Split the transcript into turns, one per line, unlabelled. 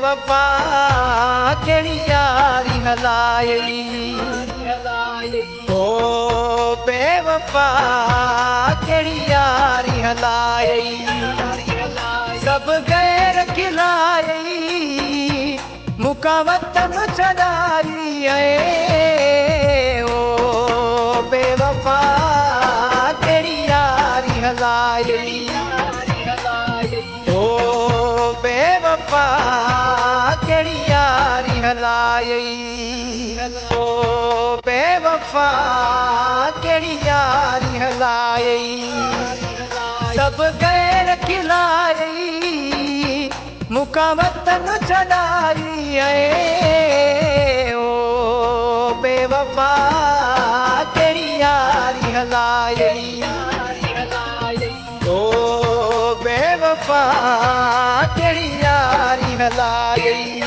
बेवफा केड़ी यारी हलाई ओ बेवफा केड़ी यारी हलाई सब गैर खिलाई मुका वतन छड़ाई ओ बेवफा केड़ी यारी हलाई ओ बेवफा केड़ी यारी हलाई ओ बेवफा केड़ी यारी हलाई सब गैर खिलाई मुका वतन छड़ाई ओ बेवफा केड़ी यारी हलाई ओ बेवफा केड़ी यारी हलाई।